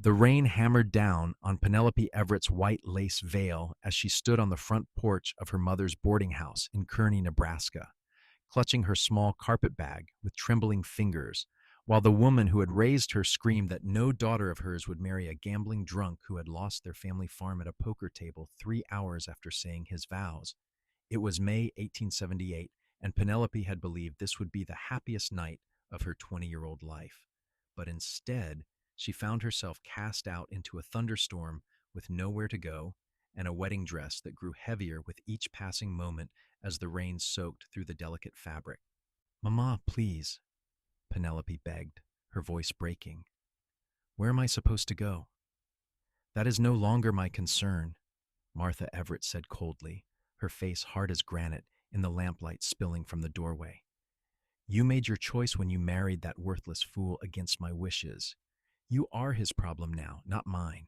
The rain hammered down on Penelope Everett's white lace veil as she stood on the front porch of her mother's boarding house in Kearney, Nebraska, clutching her small carpet bag with trembling fingers, while the woman who had raised her screamed that no daughter of hers would marry a gambling drunk who had lost their family farm at a poker table 3 hours after saying his vows. It was May 1878, and Penelope had believed this would be the happiest night of her 20-year-old life. But instead, she found herself cast out into a thunderstorm with nowhere to go and a wedding dress that grew heavier with each passing moment as the rain soaked through the delicate fabric. "Mama, please," Penelope begged, her voice breaking. "Where am I supposed to go?" "That is no longer my concern," Martha Everett said coldly, her face hard as granite in the lamplight spilling from the doorway. "You made your choice when you married that worthless fool against my wishes. You are his problem now, not mine."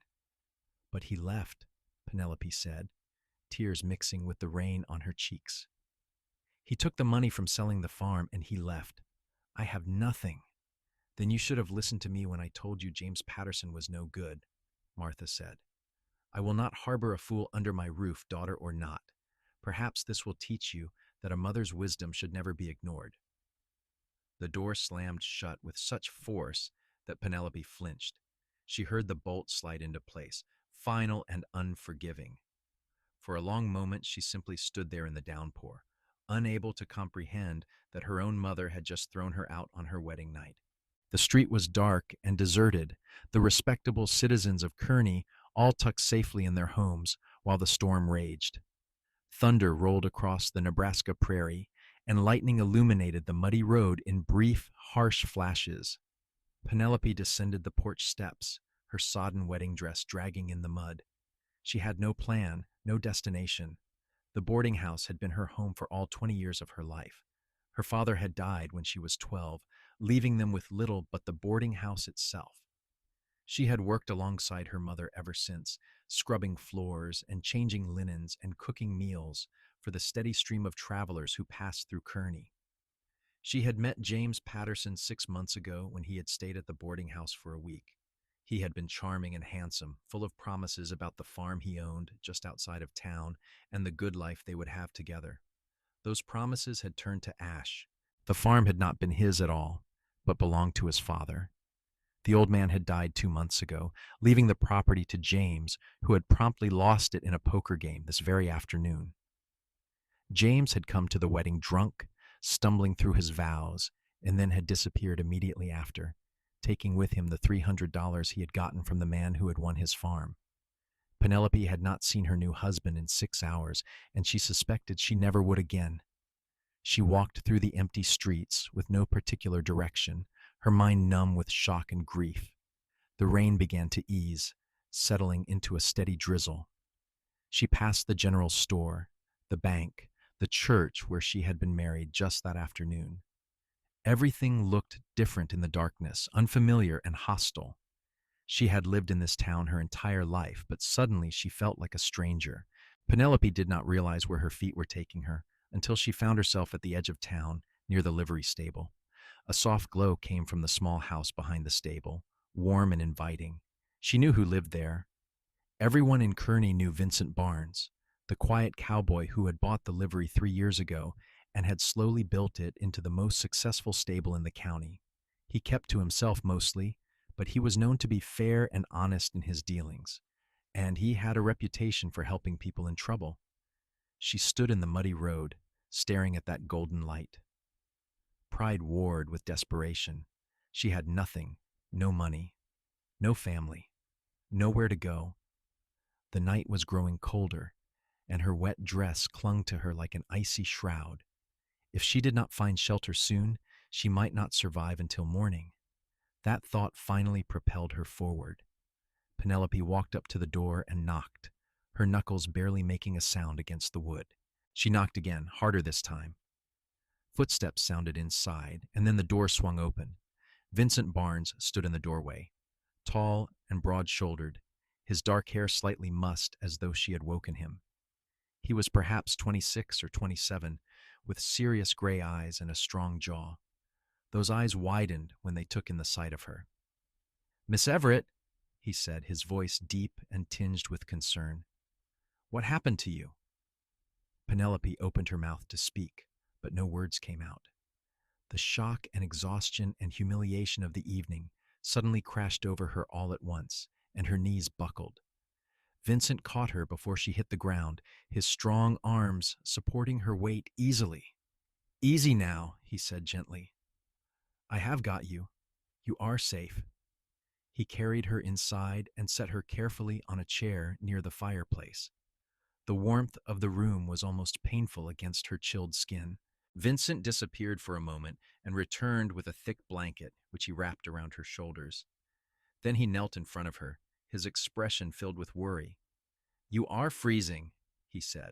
"But he left," Penelope said, tears mixing with the rain on her cheeks. "He took the money from selling the farm and he left. I have nothing." "Then you should have listened to me when I told you James Patterson was no good," Martha said. "I will not harbor a fool under my roof, daughter or not. Perhaps this will teach you that a mother's wisdom should never be ignored." The door slammed shut with such force that Penelope flinched. She heard the bolt slide into place, final and unforgiving. For a long moment, she simply stood there in the downpour, unable to comprehend that her own mother had just thrown her out on her wedding night. The street was dark and deserted, the respectable citizens of Kearney all tucked safely in their homes while the storm raged. Thunder rolled across the Nebraska prairie, and lightning illuminated the muddy road in brief, harsh flashes. Penelope descended the porch steps, her sodden wedding dress dragging in the mud. She had no plan, no destination. The boarding house had been her home for all 20 years of her life. Her father had died when she was 12, leaving them with little but the boarding house itself. She had worked alongside her mother ever since, scrubbing floors and changing linens and cooking meals for the steady stream of travelers who passed through Kearney. She had met James Patterson 6 months ago when he had stayed at the boarding house for a week. He had been charming and handsome, full of promises about the farm he owned just outside of town and the good life they would have together. Those promises had turned to ash. The farm had not been his at all, but belonged to his father. The old man had died 2 months ago, leaving the property to James, who had promptly lost it in a poker game this very afternoon. James had come to the wedding drunk, stumbling through his vows, and then had disappeared immediately after, taking with him the $300 he had gotten from the man who had won his farm. Penelope had not seen her new husband in 6 hours, and she suspected she never would again. She walked through the empty streets with no particular direction, her mind numb with shock and grief. The rain began to ease, settling into a steady drizzle. She passed the general store, the bank, the church where she had been married just that afternoon. Everything looked different in the darkness, unfamiliar and hostile. She had lived in this town her entire life, but suddenly she felt like a stranger. Penelope did not realize where her feet were taking her until she found herself at the edge of town, near the livery stable. A soft glow came from the small house behind the stable, warm and inviting. She knew who lived there. Everyone in Kearney knew Vincent Barnes, the quiet cowboy who had bought the livery 3 years ago and had slowly built it into the most successful stable in the county. He kept to himself mostly, but he was known to be fair and honest in his dealings, and he had a reputation for helping people in trouble. She stood in the muddy road, staring at that golden light. Pride warred with desperation. She had nothing, no money, no family, nowhere to go. The night was growing colder, and her wet dress clung to her like an icy shroud. If she did not find shelter soon, she might not survive until morning. That thought finally propelled her forward. Penelope walked up to the door and knocked, her knuckles barely making a sound against the wood. She knocked again, harder this time. Footsteps sounded inside, and then the door swung open. Vincent Barnes stood in the doorway, tall and broad-shouldered, his dark hair slightly mussed as though she had woken him. He was perhaps 26 or 27, with serious gray eyes and a strong jaw. Those eyes widened when they took in the sight of her. "Miss Everett," he said, his voice deep and tinged with concern. What happened to you? Penelope opened her mouth to speak, but no words came out. The shock and exhaustion and humiliation of the evening suddenly crashed over her all at once, and her knees buckled. Vincent caught her before she hit the ground, his strong arms supporting her weight easily. Easy now, he said gently. I have got you. You are safe. He carried her inside and set her carefully on a chair near the fireplace. The warmth of the room was almost painful against her chilled skin. Vincent disappeared for a moment and returned with a thick blanket, which he wrapped around her shoulders. Then he knelt in front of her, his expression filled with worry. You are freezing, he said.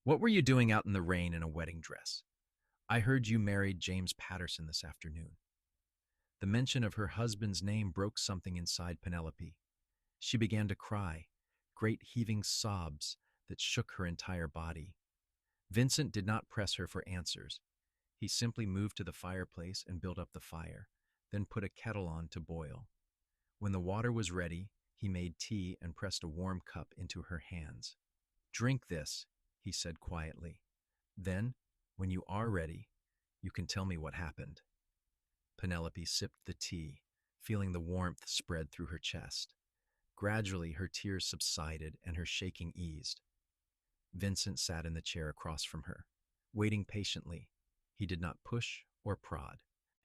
What were you doing out in the rain in a wedding dress? I heard you married James Patterson this afternoon. The mention of her husband's name broke something inside Penelope. She began to cry, great heaving sobs that shook her entire body. Vincent did not press her for answers. He simply moved to the fireplace and built up the fire, then put a kettle on to boil. When the water was ready, he made tea and pressed a warm cup into her hands. Drink this, he said quietly. Then, when you are ready, you can tell me what happened. Penelope sipped the tea, feeling the warmth spread through her chest. Gradually, her tears subsided and her shaking eased. Vincent sat in the chair across from her, waiting patiently. He did not push or prod.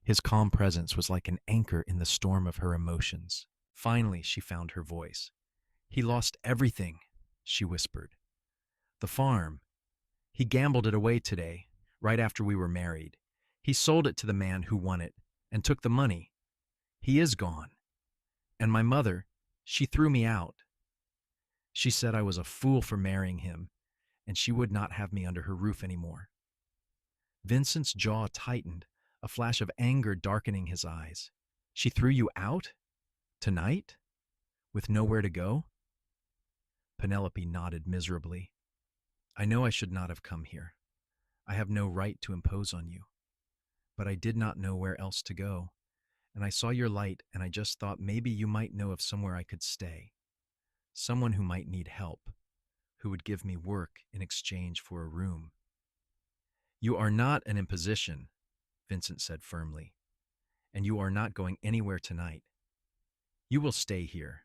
His calm presence was like an anchor in the storm of her emotions. Finally, she found her voice. He lost everything, she whispered. The farm. He gambled it away today, right after we were married. He sold it to the man who won it and took the money. He is gone. And my mother, she threw me out. She said I was a fool for marrying him, and she would not have me under her roof anymore. Vincent's jaw tightened, a flash of anger darkening his eyes. She threw you out? Tonight? With nowhere to go? Penelope nodded miserably. I know I should not have come here. I have no right to impose on you. But I did not know where else to go, and I saw your light and I just thought maybe you might know of somewhere I could stay. Someone who might need help, who would give me work in exchange for a room. You are not an imposition, Vincent said firmly, and you are not going anywhere tonight. You will stay here.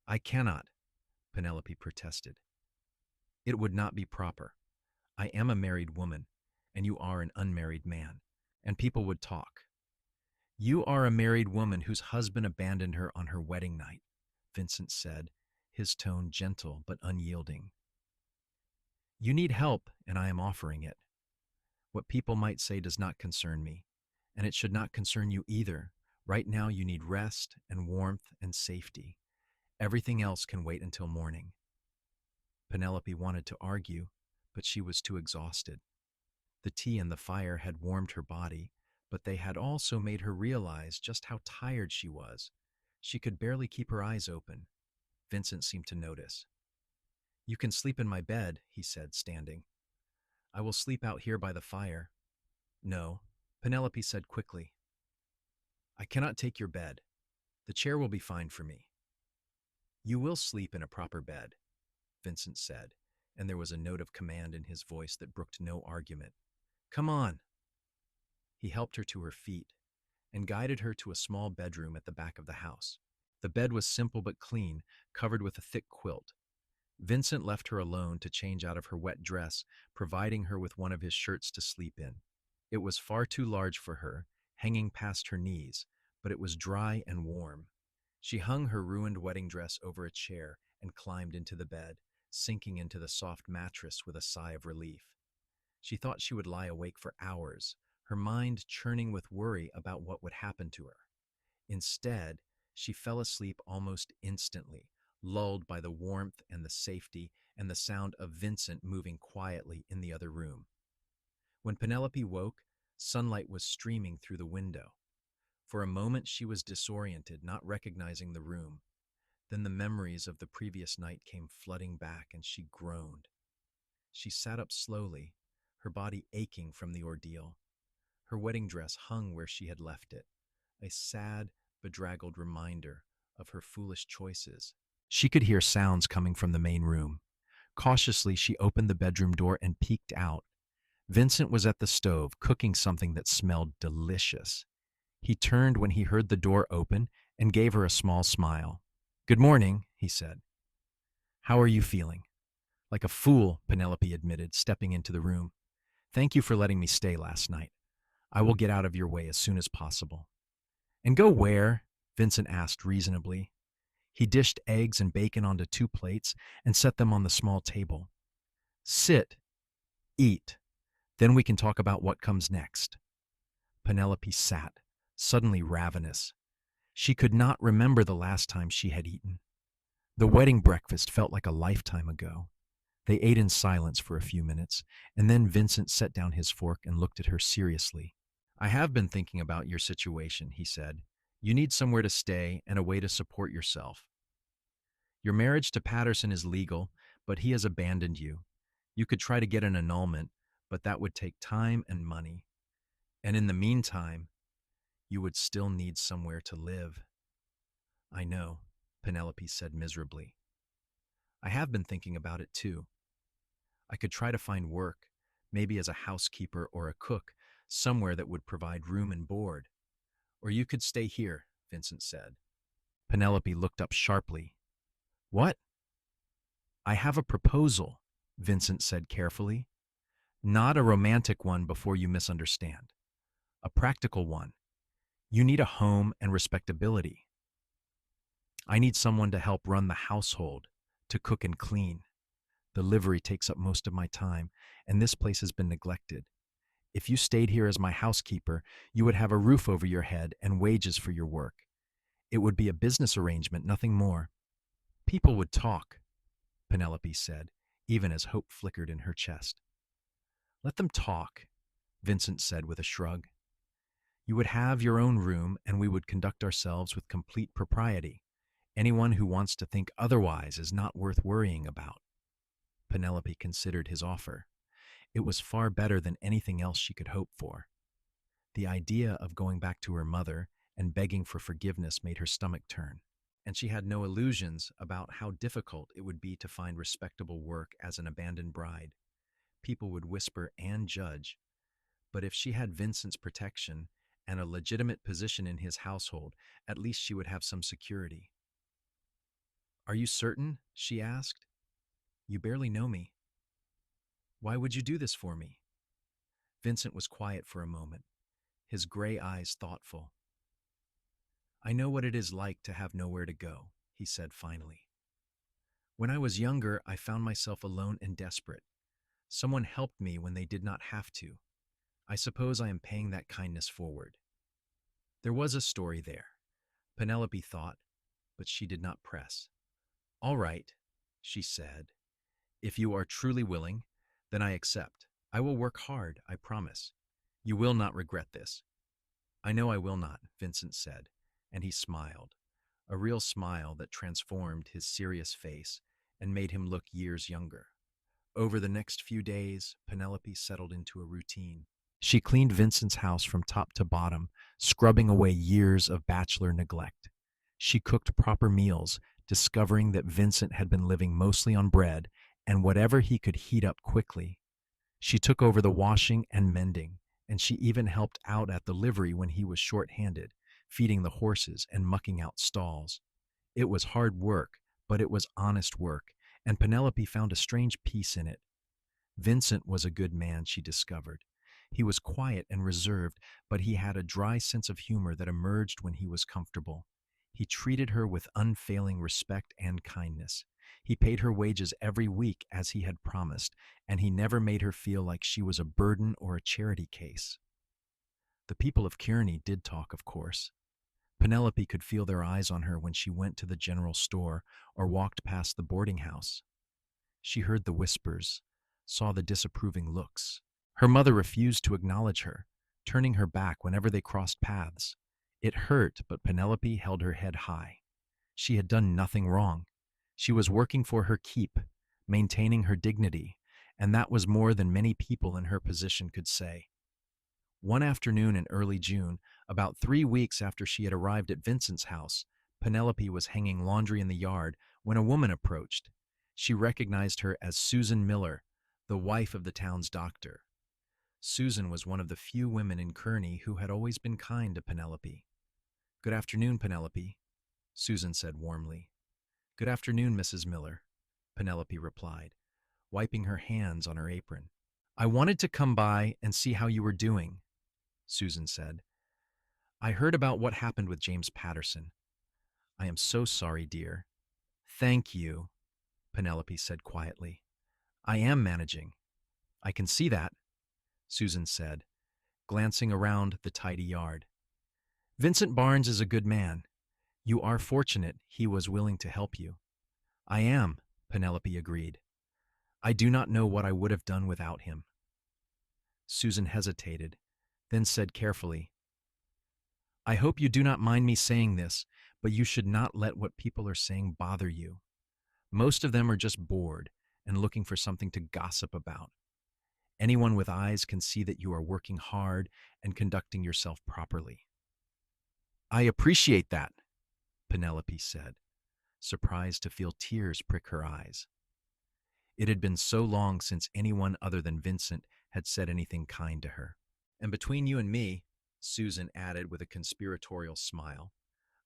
I cannot, Penelope protested. It would not be proper. I am a married woman, and you are an unmarried man, and people would talk. You are a married woman whose husband abandoned her on her wedding night, Vincent said, his tone gentle but unyielding. You need help, and I am offering it. What people might say does not concern me, and it should not concern you either. Right now you need rest and warmth and safety. Everything else can wait until morning. Penelope wanted to argue, but she was too exhausted. The tea and the fire had warmed her body, but they had also made her realize just how tired she was. She could barely keep her eyes open. Vincent seemed to notice. You can sleep in my bed, he said, standing. I will sleep out here by the fire. No, Penelope said quickly. I cannot take your bed. The chair will be fine for me. You will sleep in a proper bed, Vincent said, and there was a note of command in his voice that brooked no argument. Come on. He helped her to her feet and guided her to a small bedroom at the back of the house. The bed was simple but clean, covered with a thick quilt. Vincent left her alone to change out of her wet dress, providing her with one of his shirts to sleep in. It was far too large for her, hanging past her knees, but it was dry and warm. She hung her ruined wedding dress over a chair and climbed into the bed, sinking into the soft mattress with a sigh of relief. She thought she would lie awake for hours, her mind churning with worry about what would happen to her. Instead, she fell asleep almost instantly, lulled by the warmth and the safety and the sound of Vincent moving quietly in the other room. When Penelope woke, sunlight was streaming through the window. For a moment she was disoriented, not recognizing the room. Then the memories of the previous night came flooding back and she groaned. She sat up slowly, her body aching from the ordeal. Her wedding dress hung where she had left it, a sad, bedraggled reminder of her foolish choices. She could hear sounds coming from the main room. Cautiously, she opened the bedroom door and peeked out. Vincent was at the stove, cooking something that smelled delicious. He turned when he heard the door open and gave her a small smile. "Good morning," he said. "How are you feeling?" "Like a fool," Penelope admitted, stepping into the room. "Thank you for letting me stay last night. I will get out of your way as soon as possible." "And go where?" Vincent asked reasonably. He dished eggs and bacon onto 2 plates and set them on the small table. "Sit, eat, then we can talk about what comes next." Penelope sat, suddenly ravenous. She could not remember the last time she had eaten. The wedding breakfast felt like a lifetime ago. They ate in silence for a few minutes, and then Vincent set down his fork and looked at her seriously. "I have been thinking about your situation," he said. "You need somewhere to stay and a way to support yourself. Your marriage to Patterson is legal, but he has abandoned you. You could try to get an annulment, but that would take time and money. And in the meantime, you would still need somewhere to live." "I know," Penelope said miserably. "I have been thinking about it too. I could try to find work, maybe as a housekeeper or a cook, somewhere that would provide room and board. Or you could stay here," Vincent said. Penelope looked up sharply. "What?" "I have a proposal," Vincent said carefully. "Not a romantic one before you misunderstand. A practical one. You need a home and respectability. I need someone to help run the household, to cook and clean. The livery takes up most of my time, and this place has been neglected. If you stayed here as my housekeeper, you would have a roof over your head and wages for your work. It would be a business arrangement, nothing more." "People would talk," Penelope said, even as hope flickered in her chest. "Let them talk," Vincent said with a shrug. "You would have your own room, and we would conduct ourselves with complete propriety. Anyone who wants to think otherwise is not worth worrying about." Penelope considered his offer. It was far better than anything else she could hope for. The idea of going back to her mother and begging for forgiveness made her stomach turn, and she had no illusions about how difficult it would be to find respectable work as an abandoned bride. People would whisper and judge, but if she had Vincent's protection and a legitimate position in his household, at least she would have some security. "Are you certain?" she asked. "You barely know me. Why would you do this for me?" Vincent was quiet for a moment, his gray eyes thoughtful. "I know what it is like to have nowhere to go," he said finally. "When I was younger, I found myself alone and desperate. Someone helped me when they did not have to. I suppose I am paying that kindness forward." There was a story there, Penelope thought, but she did not press. "All right," she said. "If you are truly willing, then I accept. I will work hard, I promise. You will not regret this." "I know I will not," Vincent said, and he smiled, a real smile that transformed his serious face and made him look years younger. Over the next few days, Penelope settled into a routine. She cleaned Vincent's house from top to bottom, scrubbing away years of bachelor neglect. She cooked proper meals, discovering that Vincent had been living mostly on bread and whatever he could heat up quickly. She took over the washing and mending, and she even helped out at the livery when he was short-handed, feeding the horses and mucking out stalls. It was hard work, but it was honest work, and Penelope found a strange peace in it. Vincent was a good man, she discovered. He was quiet and reserved, but he had a dry sense of humor that emerged when he was comfortable. He treated her with unfailing respect and kindness. He paid her wages every week as he had promised, and he never made her feel like she was a burden or a charity case. The people of Kearney did talk, of course. Penelope could feel their eyes on her when she went to the general store or walked past the boarding house. She heard the whispers, saw the disapproving looks. Her mother refused to acknowledge her, turning her back whenever they crossed paths. It hurt, but Penelope held her head high. She had done nothing wrong. She was working for her keep, maintaining her dignity, and that was more than many people in her position could say. One afternoon in early June, about 3 weeks after she had arrived at Vincent's house, Penelope was hanging laundry in the yard when a woman approached. She recognized her as Susan Miller, the wife of the town's doctor. Susan was one of the few women in Kearney who had always been kind to Penelope. "Good afternoon, Penelope," Susan said warmly. "Good afternoon, Mrs. Miller," Penelope replied, wiping her hands on her apron. "I wanted to come by and see how you were doing," Susan said. "I heard about what happened with James Patterson. I am so sorry, dear." "Thank you," Penelope said quietly. "I am managing. I can see that," Susan said, glancing around the tidy yard. "Vincent Barnes is a good man. You are fortunate he was willing to help you." "I am," Penelope agreed. "I do not know what I would have done without him." Susan hesitated, then said carefully, "I hope you do not mind me saying this, but you should not let what people are saying bother you. Most of them are just bored and looking for something to gossip about. Anyone with eyes can see that you are working hard and conducting yourself properly." "I appreciate that," Penelope said, surprised to feel tears prick her eyes. It had been so long since anyone other than Vincent had said anything kind to her. "And between you and me," Susan added with a conspiratorial smile,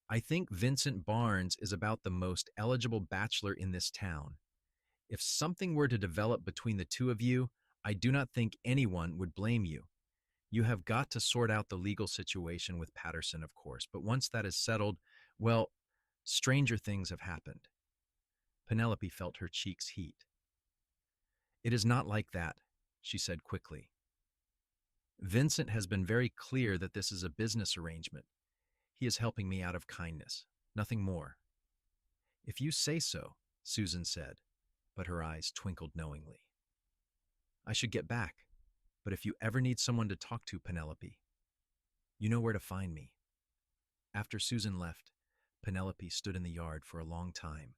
"I think Vincent Barnes is about the most eligible bachelor in this town. If something were to develop between the two of you, I do not think anyone would blame you. You have got to sort out the legal situation with Patterson, of course, but once that is settled, well, stranger things have happened." Penelope felt her cheeks heat. "It is not like that," she said quickly. "Vincent has been very clear that this is a business arrangement. He is helping me out of kindness, nothing more." "If you say so," Susan said, but her eyes twinkled knowingly. "I should get back, but if you ever need someone to talk to, Penelope, you know where to find me." After Susan left, Penelope stood in the yard for a long time,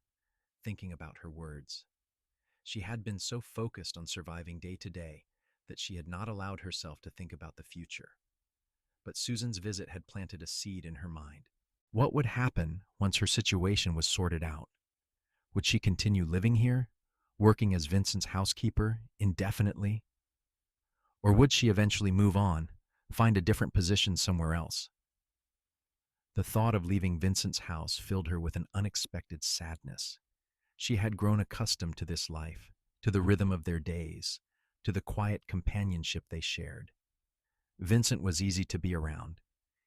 thinking about her words. She had been so focused on surviving day to day that she had not allowed herself to think about the future. But Susan's visit had planted a seed in her mind. What would happen once her situation was sorted out? Would she continue living here, working as Vincent's housekeeper indefinitely? Or would she eventually move on, find a different position somewhere else? The thought of leaving Vincent's house filled her with an unexpected sadness. She had grown accustomed to this life, to the rhythm of their days, to the quiet companionship they shared. Vincent was easy to be around.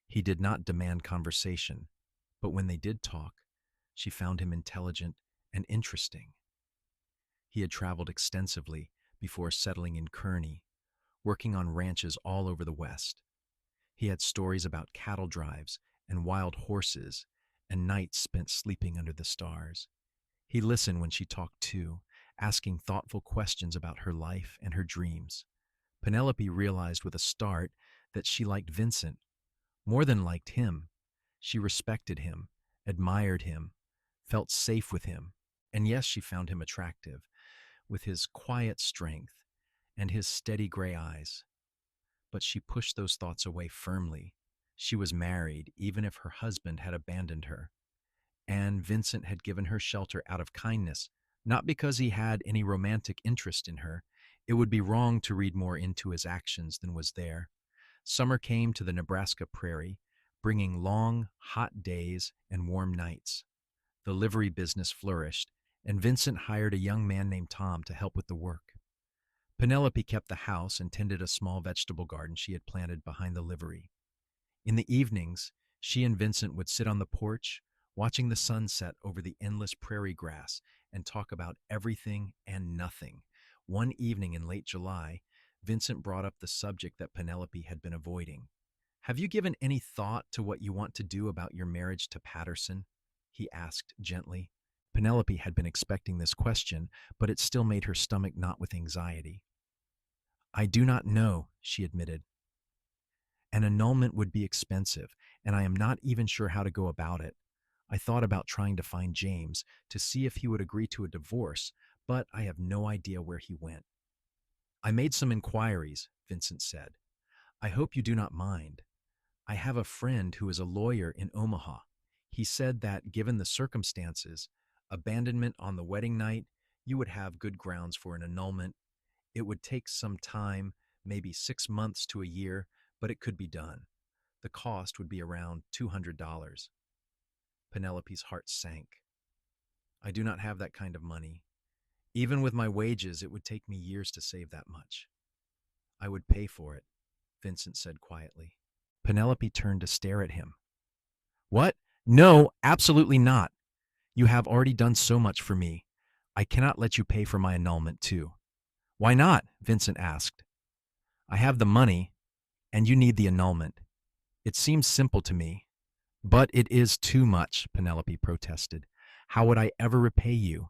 He did not demand conversation, but when they did talk, she found him intelligent and interesting. He had traveled extensively before settling in Kearney, working on ranches all over the West. He had stories about cattle drives and wild horses and nights spent sleeping under the stars. He listened when she talked too, asking thoughtful questions about her life and her dreams. Penelope realized with a start that she liked Vincent. More than liked him, she respected him, admired him, felt safe with him, and yes, she found him attractive, with his quiet strength and his steady gray eyes. But she pushed those thoughts away firmly. She was married, even if her husband had abandoned her. And Vincent had given her shelter out of kindness, not because he had any romantic interest in her. It would be wrong to read more into his actions than was there. Summer came to the Nebraska prairie, bringing long, hot days and warm nights. The livery business flourished, and Vincent hired a young man named Tom to help with the work. Penelope kept the house and tended a small vegetable garden she had planted behind the livery. In the evenings, she and Vincent would sit on the porch, watching the sun set over the endless prairie grass, and talk about everything and nothing. One evening in late July, Vincent brought up the subject that Penelope had been avoiding. "Have you given any thought to what you want to do about your marriage to Patterson?" he asked gently. Penelope had been expecting this question, but it still made her stomach knot with anxiety. "I do not know," she admitted. "An annulment would be expensive, and I am not even sure how to go about it. I thought about trying to find James to see if he would agree to a divorce, but I have no idea where he went." "I made some inquiries," Vincent said. "I hope you do not mind. I have a friend who is a lawyer in Omaha. He said that given the circumstances, abandonment on the wedding night, you would have good grounds for an annulment. It would take some time, maybe 6 months to a year, but it could be done. The cost would be around $200. Penelope's heart sank. I do not have that kind of money. Even with my wages, it would take me years to save that much. I would pay for it, Vincent said quietly. Penelope turned to stare at him. What? No, absolutely not. You have already done so much for me. I cannot let you pay for my annulment, too. Why not? Vincent asked. I have the money, and you need the annulment. It seems simple to me. But it is too much, Penelope protested. How would I ever repay you?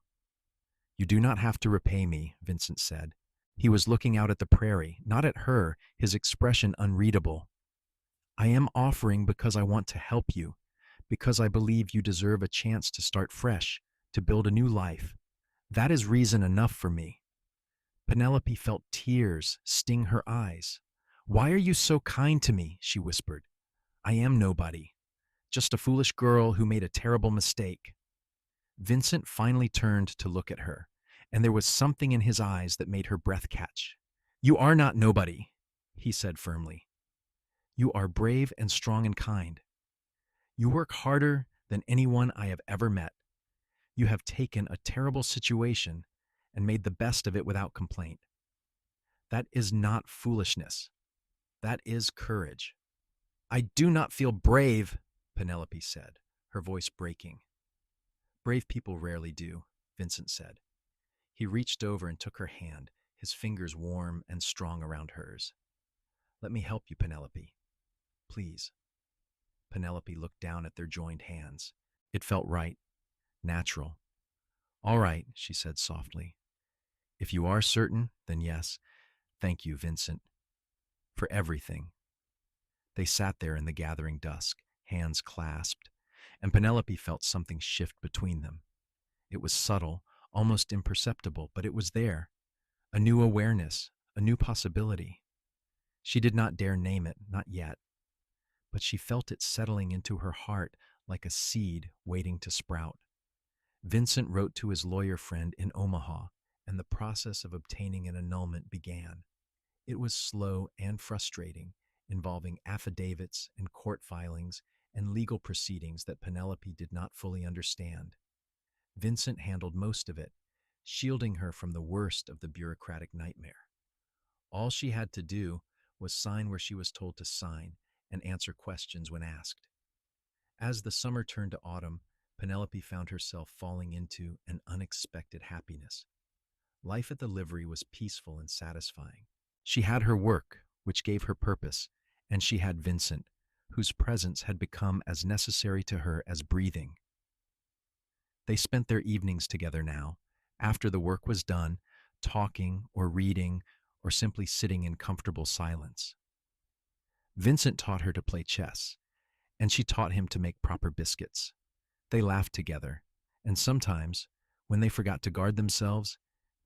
You do not have to repay me, Vincent said. He was looking out at the prairie, not at her, his expression unreadable. I am offering because I want to help you, because I believe you deserve a chance to start fresh, to build a new life. That is reason enough for me. Penelope felt tears sting her eyes. Why are you so kind to me? She whispered. I am nobody, just a foolish girl who made a terrible mistake. Vincent finally turned to look at her, and there was something in his eyes that made her breath catch. You are not nobody, he said firmly. You are brave and strong and kind. You work harder than anyone I have ever met. You have taken a terrible situation and made the best of it without complaint. That is not foolishness. That is courage. I do not feel brave, Penelope said, her voice breaking. Brave people rarely do, Vincent said. He reached over and took her hand, his fingers warm and strong around hers. Let me help you, Penelope. Please. Penelope looked down at their joined hands. It felt right, natural. All right, she said softly. If you are certain, then yes. Thank you, Vincent, for everything. They sat there in the gathering dusk, hands clasped, and Penelope felt something shift between them. It was subtle, almost imperceptible, but it was there. A new awareness, a new possibility. She did not dare name it, not yet, but she felt it settling into her heart like a seed waiting to sprout. Vincent wrote to his lawyer friend in Omaha, and the process of obtaining an annulment began. It was slow and frustrating, involving affidavits and court filings and legal proceedings that Penelope did not fully understand. Vincent handled most of it, shielding her from the worst of the bureaucratic nightmare. All she had to do was sign where she was told to sign and answer questions when asked. As the summer turned to autumn, Penelope found herself falling into an unexpected happiness. Life at the livery was peaceful and satisfying. She had her work, which gave her purpose, and she had Vincent, whose presence had become as necessary to her as breathing. They spent their evenings together now, after the work was done, talking or reading or simply sitting in comfortable silence. Vincent taught her to play chess, and she taught him to make proper biscuits. They laughed together, and sometimes, when they forgot to guard themselves,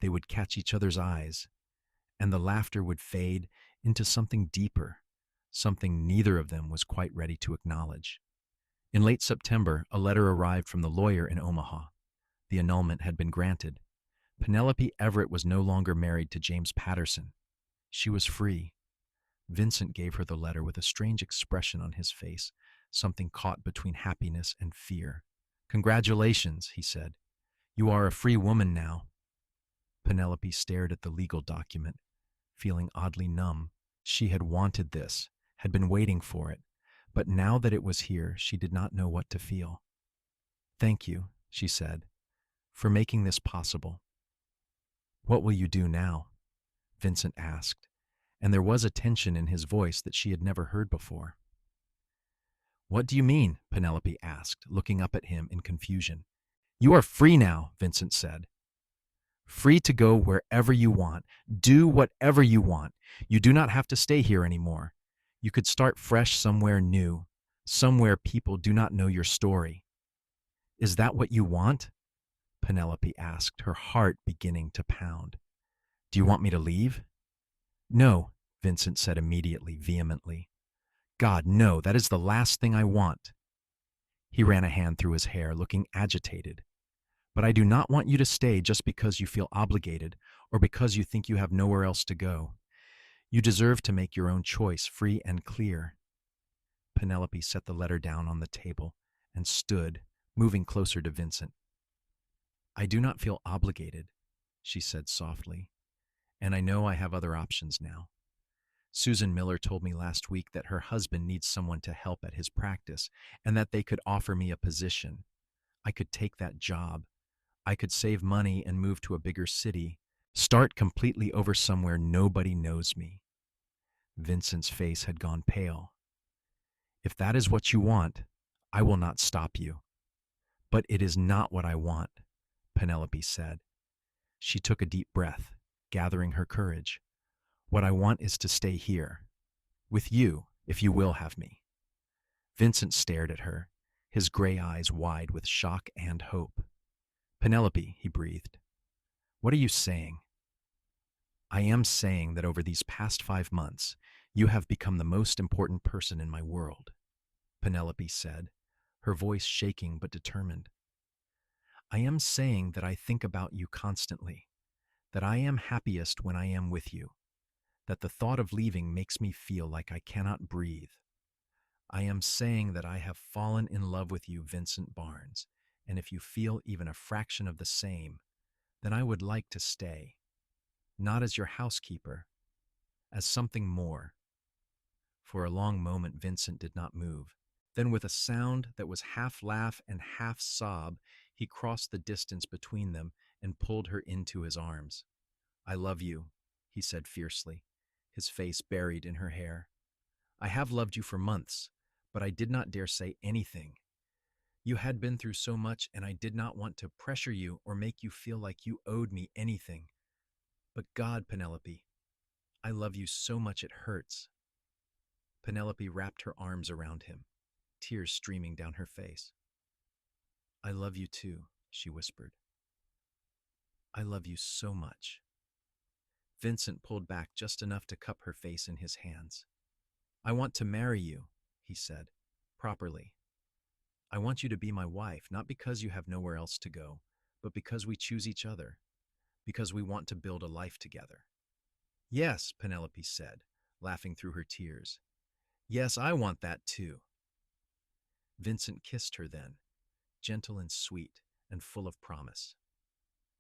they would catch each other's eyes, and the laughter would fade into something deeper, something neither of them was quite ready to acknowledge. In late September, a letter arrived from the lawyer in Omaha. The annulment had been granted. Penelope Everett was no longer married to James Patterson. She was free. Vincent gave her the letter with a strange expression on his face, something caught between happiness and fear. Congratulations, he said. You are a free woman now. Penelope stared at the legal document, feeling oddly numb. She had wanted this, had been waiting for it, but now that it was here, she did not know what to feel. Thank you, she said, for making this possible. What will you do now? Vincent asked, and there was a tension in his voice that she had never heard before. What do you mean? Penelope asked, looking up at him in confusion. You are free now, Vincent said. Free to go wherever you want, do whatever you want. You do not have to stay here anymore. You could start fresh somewhere new, somewhere people do not know your story. Is that what you want? Penelope asked, her heart beginning to pound. Do you want me to leave? No, Vincent said immediately, vehemently. God, no, that is the last thing I want. He ran a hand through his hair, looking agitated. But I do not want you to stay just because you feel obligated or because you think you have nowhere else to go. You deserve to make your own choice, free and clear. Penelope set the letter down on the table and stood, moving closer to Vincent. I do not feel obligated, she said softly, and I know I have other options now. Susan Miller told me last week that her husband needs someone to help at his practice and that they could offer me a position. I could take that job. I could save money and move to a bigger city, start completely over somewhere nobody knows me. Vincent's face had gone pale. If that is what you want, I will not stop you. But it is not what I want, Penelope said. She took a deep breath, gathering her courage. What I want is to stay here, with you, if you will have me. Vincent stared at her, his gray eyes wide with shock and hope. Penelope, he breathed. What are you saying? I am saying that over these past 5 months, you have become the most important person in my world, Penelope said, her voice shaking but determined. I am saying that I think about you constantly, that I am happiest when I am with you, that the thought of leaving makes me feel like I cannot breathe. I am saying that I have fallen in love with you, Vincent Barnes, and if you feel even a fraction of the same, then I would like to stay, not as your housekeeper, as something more. For a long moment, Vincent did not move. Then, with a sound that was half laugh and half sob, he crossed the distance between them and pulled her into his arms. I love you, he said fiercely, his face buried in her hair. I have loved you for months, but I did not dare say anything. You had been through so much, and I did not want to pressure you or make you feel like you owed me anything. But God, Penelope, I love you so much it hurts. Penelope wrapped her arms around him, tears streaming down her face. I love you too, she whispered. I love you so much. Vincent pulled back just enough to cup her face in his hands. I want to marry you, he said, properly. I want you to be my wife, not because you have nowhere else to go, but because we choose each other, because we want to build a life together. Yes, Penelope said, laughing through her tears. Yes, I want that too. Vincent kissed her then, gentle and sweet and full of promise.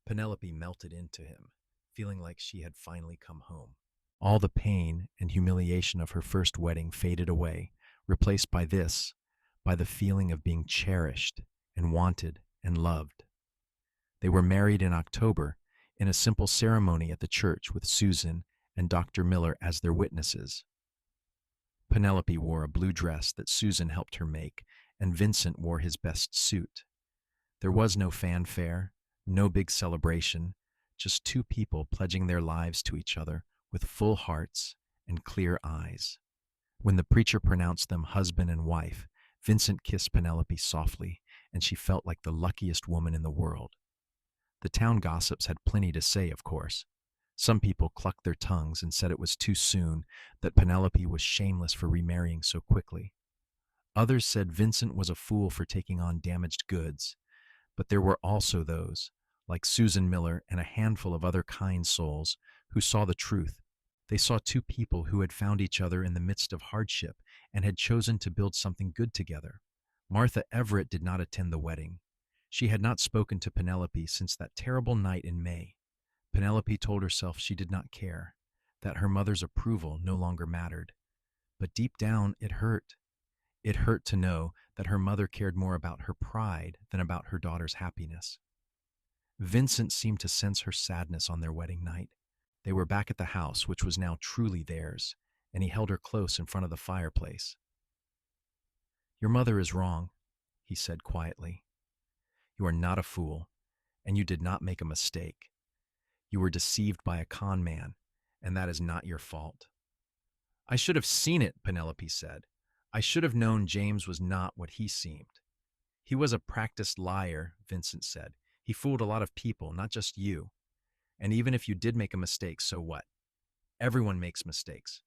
Penelope melted into him, feeling like she had finally come home. All the pain and humiliation of her first wedding faded away, replaced by the feeling of being cherished and wanted and loved. They were married in October in a simple ceremony at the church with Susan and Dr. Miller as their witnesses. Penelope wore a blue dress that Susan helped her make, and Vincent wore his best suit. There was no fanfare, no big celebration, just two people pledging their lives to each other with full hearts and clear eyes. When the preacher pronounced them husband and wife, Vincent kissed Penelope softly, and she felt like the luckiest woman in the world. The town gossips had plenty to say, of course. Some people clucked their tongues and said it was too soon, that Penelope was shameless for remarrying so quickly. Others said Vincent was a fool for taking on damaged goods. But there were also those, like Susan Miller and a handful of other kind souls, who saw the truth. They saw two people who had found each other in the midst of hardship and had chosen to build something good together. Martha Everett did not attend the wedding. She had not spoken to Penelope since that terrible night in May. Penelope told herself she did not care, that her mother's approval no longer mattered. But deep down, it hurt. It hurt to know that her mother cared more about her pride than about her daughter's happiness. Vincent seemed to sense her sadness on their wedding night. They were back at the house, which was now truly theirs, and he held her close in front of the fireplace. Your mother is wrong, he said quietly. You are not a fool, and you did not make a mistake. You were deceived by a con man, and that is not your fault. I should have seen it, Penelope said. I should have known James was not what he seemed. He was a practiced liar, Vincent said. He fooled a lot of people, not just you. And even if you did make a mistake, so what? Everyone makes mistakes.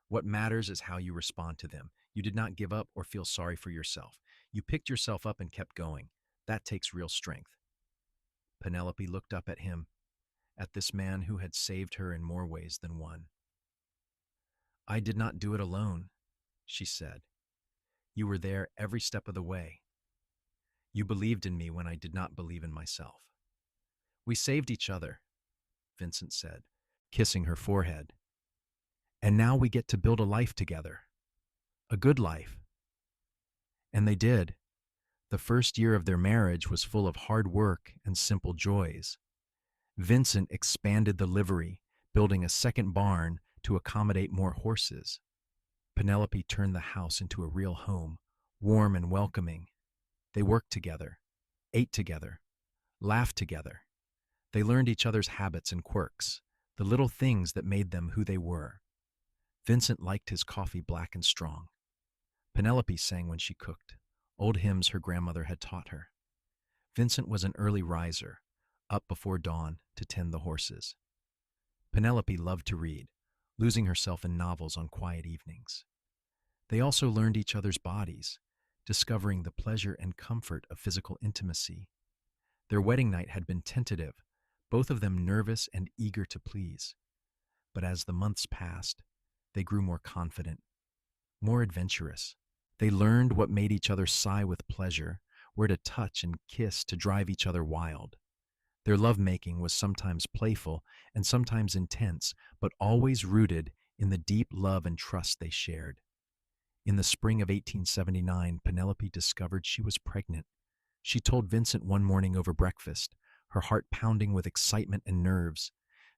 What matters is how you respond to them. You did not give up or feel sorry for yourself. You picked yourself up and kept going. That takes real strength. Penelope looked up at him, at this man who had saved her in more ways than one. I did not do it alone, she said. You were there every step of the way. You believed in me when I did not believe in myself. We saved each other, Vincent said, kissing her forehead. And now we get to build a life together. A good life. And they did. The first year of their marriage was full of hard work and simple joys. Vincent expanded the livery, building a second barn to accommodate more horses. Penelope turned the house into a real home, warm and welcoming. They worked together, ate together, laughed together. They learned each other's habits and quirks, the little things that made them who they were. Vincent liked his coffee black and strong. Penelope sang when she cooked, old hymns her grandmother had taught her. Vincent was an early riser, up before dawn to tend the horses. Penelope loved to read, losing herself in novels on quiet evenings. They also learned each other's bodies, discovering the pleasure and comfort of physical intimacy. Their wedding night had been tentative, both of them nervous and eager to please. But as the months passed, they grew more confident, more adventurous. They learned what made each other sigh with pleasure, where to touch and kiss to drive each other wild. Their lovemaking was sometimes playful and sometimes intense, but always rooted in the deep love and trust they shared. In the spring of 1879, Penelope discovered she was pregnant. She told Vincent one morning over breakfast, her heart pounding with excitement and nerves.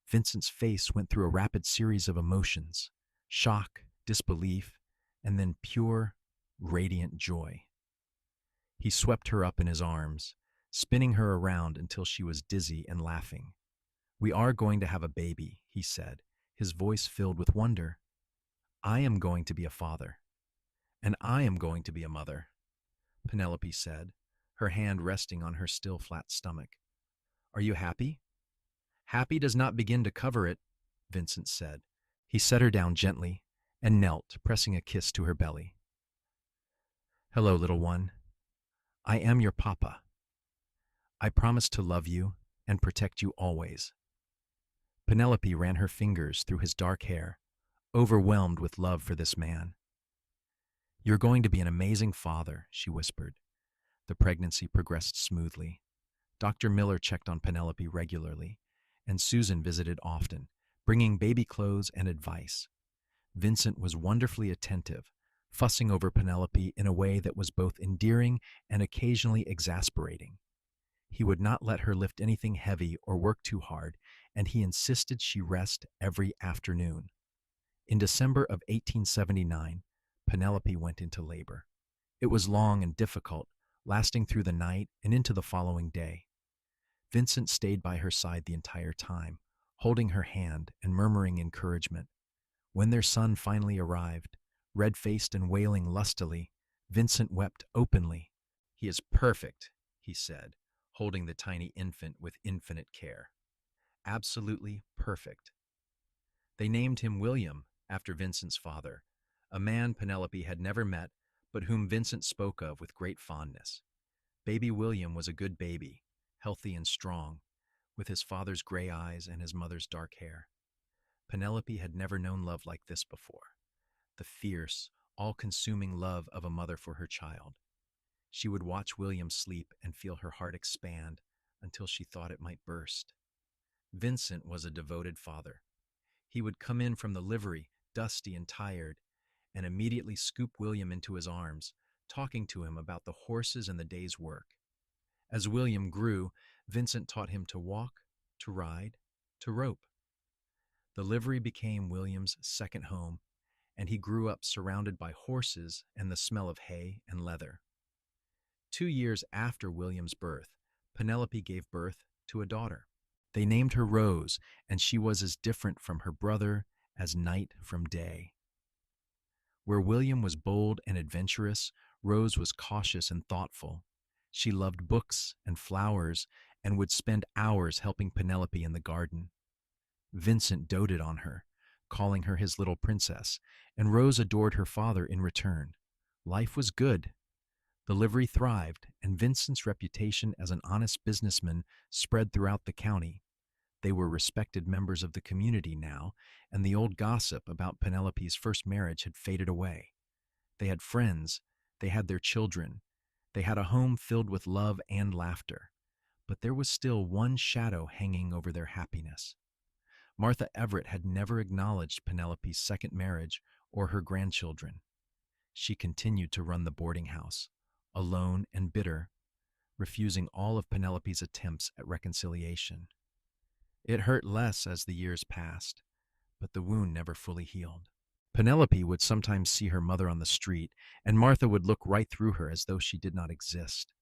Vincent's face went through a rapid series of emotions: shock, disbelief, and then pure, radiant joy. He swept her up in his arms, spinning her around until she was dizzy and laughing. We are going to have a baby, he said, his voice filled with wonder. I am going to be a father. And I am going to be a mother, Penelope said, her hand resting on her still flat stomach. Are you happy? Happy does not begin to cover it, Vincent said. He set her down gently and knelt, pressing a kiss to her belly. Hello, little one. I am your papa. I promise to love you and protect you always. Penelope ran her fingers through his dark hair, overwhelmed with love for this man. You're going to be an amazing father, she whispered. The pregnancy progressed smoothly. Dr. Miller checked on Penelope regularly, and Susan visited often, bringing baby clothes and advice. Vincent was wonderfully attentive, fussing over Penelope in a way that was both endearing and occasionally exasperating. He would not let her lift anything heavy or work too hard, and he insisted she rest every afternoon. In December of 1879, Penelope went into labor. It was long and difficult, lasting through the night and into the following day. Vincent stayed by her side the entire time, holding her hand and murmuring encouragement. When their son finally arrived, red-faced and wailing lustily, Vincent wept openly. He is perfect, he said, holding the tiny infant with infinite care. Absolutely perfect. They named him William, after Vincent's father, a man Penelope had never met, but whom Vincent spoke of with great fondness. Baby William was a good baby, healthy and strong, with his father's gray eyes and his mother's dark hair. Penelope had never known love like this before, the fierce, all-consuming love of a mother for her child. She would watch William sleep and feel her heart expand until she thought it might burst. Vincent was a devoted father. He would come in from the livery, dusty and tired, and immediately scoop William into his arms, talking to him about the horses and the day's work. As William grew, Vincent taught him to walk, to ride, to rope. The livery became William's second home, and he grew up surrounded by horses and the smell of hay and leather. 2 years after William's birth, Penelope gave birth to a daughter. They named her Rose, and she was as different from her brother as night from day. Where William was bold and adventurous, Rose was cautious and thoughtful. She loved books and flowers and would spend hours helping Penelope in the garden. Vincent doted on her, calling her his little princess, and Rose adored her father in return. Life was good. The livery thrived, and Vincent's reputation as an honest businessman spread throughout the county. They were respected members of the community now, and the old gossip about Penelope's first marriage had faded away. They had friends, they had their children, they had a home filled with love and laughter. But there was still one shadow hanging over their happiness. Martha Everett had never acknowledged Penelope's second marriage or her grandchildren. She continued to run the boarding house, alone and bitter, refusing all of Penelope's attempts at reconciliation. It hurt less as the years passed, but the wound never fully healed. Penelope would sometimes see her mother on the street, and Martha would look right through her as though she did not exist.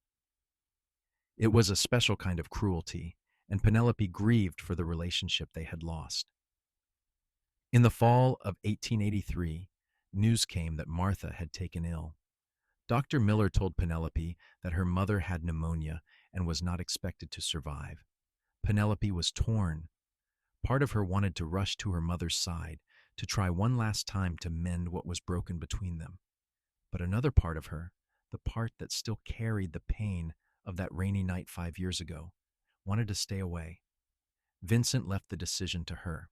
It was a special kind of cruelty, and Penelope grieved for the relationship they had lost. In the fall of 1883, news came that Martha had taken ill. Dr. Miller told Penelope that her mother had pneumonia and was not expected to survive. Penelope was torn. Part of her wanted to rush to her mother's side, to try one last time to mend what was broken between them. But another part of her, the part that still carried the pain of that rainy night 5 years ago, wanted to stay away. Vincent left the decision to her.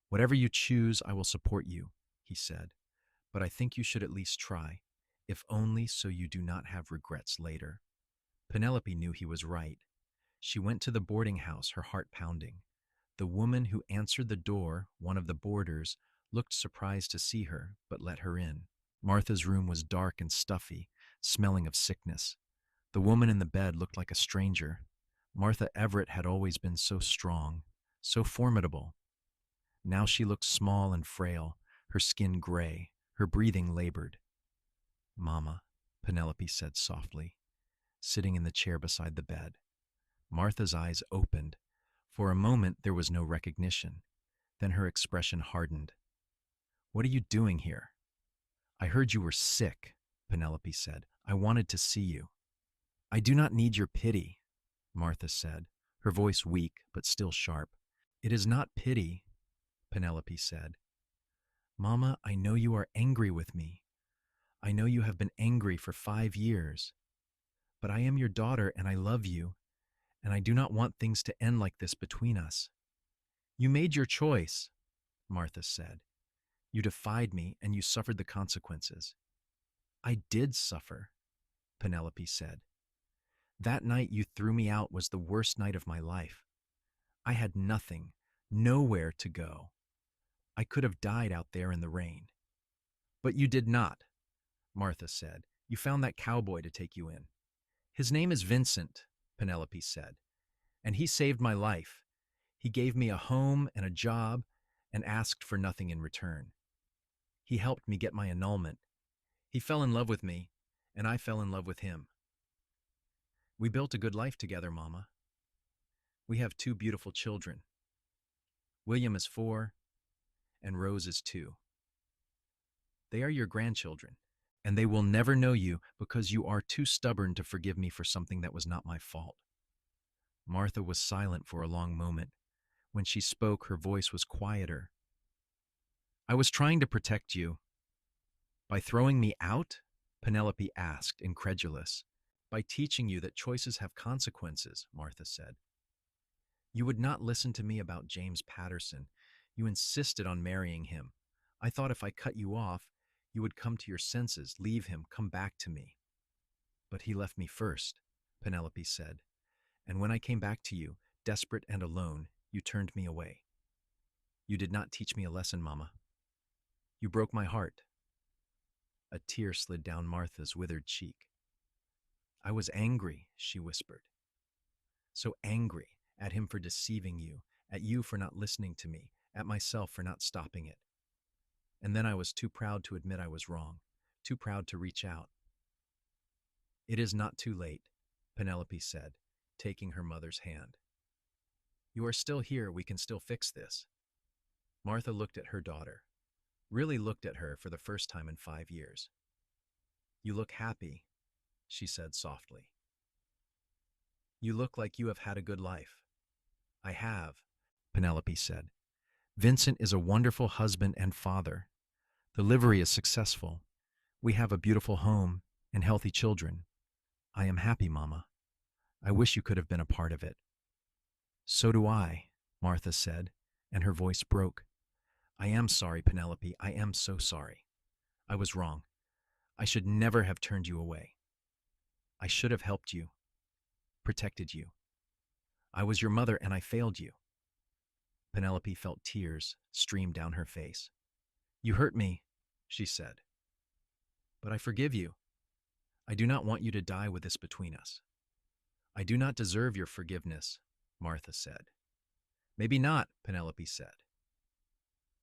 "Whatever you choose, I will support you," he said, "but I think you should at least try, if only so you do not have regrets later." Penelope knew he was right. She went to the boarding house, her heart pounding. The woman who answered the door, one of the boarders, looked surprised to see her, but let her in. Martha's room was dark and stuffy, smelling of sickness. The woman in the bed looked like a stranger. Martha Everett had always been so strong, so formidable. Now she looked small and frail, her skin gray, her breathing labored. "Mama," Penelope said softly, sitting in the chair beside the bed. Martha's eyes opened. For a moment there was no recognition. Then her expression hardened. "What are you doing here?" "I heard you were sick," Penelope said. "I wanted to see you." "I do not need your pity," Martha said, her voice weak but still sharp. "It is not pity," Penelope said. "Mama, I know you are angry with me. I know you have been angry for 5 years. But I am your daughter and I love you, and I do not want things to end like this between us." "You made your choice," Martha said. "You defied me and you suffered the consequences." "I did suffer," Penelope said. "That night you threw me out was the worst night of my life. I had nothing, nowhere to go. I could have died out there in the rain." "But you did not," Martha said. "You found that cowboy to take you in." "His name is Vincent," Penelope said, "and he saved my life. He gave me a home and a job and asked for nothing in return. He helped me get my annulment. He fell in love with me, and I fell in love with him. We built a good life together, Mama. We have 2 beautiful children. William is 4, and Rose is 2. They are your grandchildren, and they will never know you because you are too stubborn to forgive me for something that was not my fault." Martha was silent for a long moment. When she spoke, her voice was quieter. "I was trying to protect you." "By throwing me out?" Penelope asked, incredulous. "By teaching you that choices have consequences," Martha said. "You would not listen to me about James Patterson. You insisted on marrying him. I thought if I cut you off, you would come to your senses, leave him, come back to me." "But he left me first," Penelope said. "And when I came back to you, desperate and alone, you turned me away. You did not teach me a lesson, Mama. You broke my heart." A tear slid down Martha's withered cheek. "I was angry," she whispered. "So angry at him for deceiving you, at you for not listening to me, at myself for not stopping it. And then I was too proud to admit I was wrong, too proud to reach out." "It is not too late," Penelope said, taking her mother's hand. "You are still here, we can still fix this." Martha looked at her daughter, really looked at her for the first time in 5 years. "You look happy," she said softly. "You look like you have had a good life." "I have," Penelope said. "Vincent is a wonderful husband and father. The livery is successful. We have a beautiful home, and healthy children. I am happy, Mama. I wish you could have been a part of it. So do I, Martha said, and her voice broke. I am sorry, Penelope. I am so sorry. I was wrong. I should never have turned you away. I should have helped you, protected you. I was your mother and I failed you. Penelope felt tears stream down her face. You hurt me, she said. But I forgive you. I do not want you to die with this between us. I do not deserve your forgiveness, Martha said. Maybe not, Penelope said.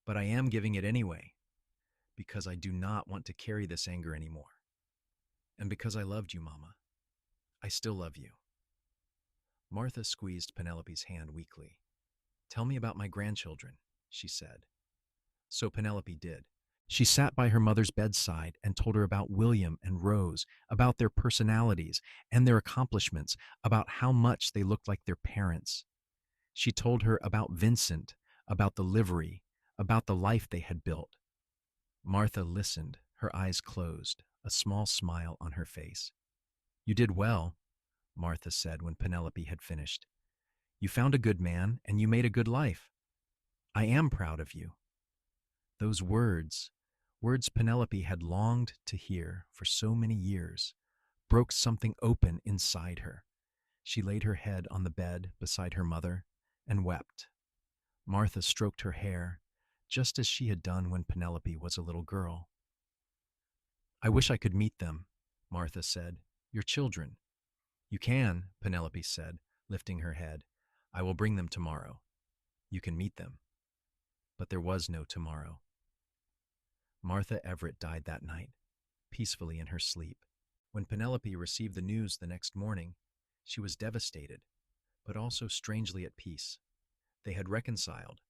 But I am giving it anyway, because I do not want to carry this anger anymore. And because I loved you, Mama. I still love you. Martha squeezed Penelope's hand weakly. Tell me about my grandchildren, she said. So Penelope did. She sat by her mother's bedside and told her about William and Rose, about their personalities and their accomplishments, about how much they looked like their parents. She told her about Vincent, about the livery, about the life they had built. Martha listened, her eyes closed, a small smile on her face. You did well, Martha said when Penelope had finished. You found a good man and you made a good life. I am proud of you. Those words Penelope had longed to hear for so many years, broke something open inside her. She laid her head on the bed beside her mother and wept. Martha stroked her hair, just as she had done when Penelope was a little girl. I wish I could meet them, Martha said. Your children. You can, Penelope said, lifting her head. I will bring them tomorrow. You can meet them. But there was no tomorrow. Martha Everett died that night, peacefully in her sleep. When Penelope received the news the next morning, she was devastated, but also strangely at peace. They had reconciled.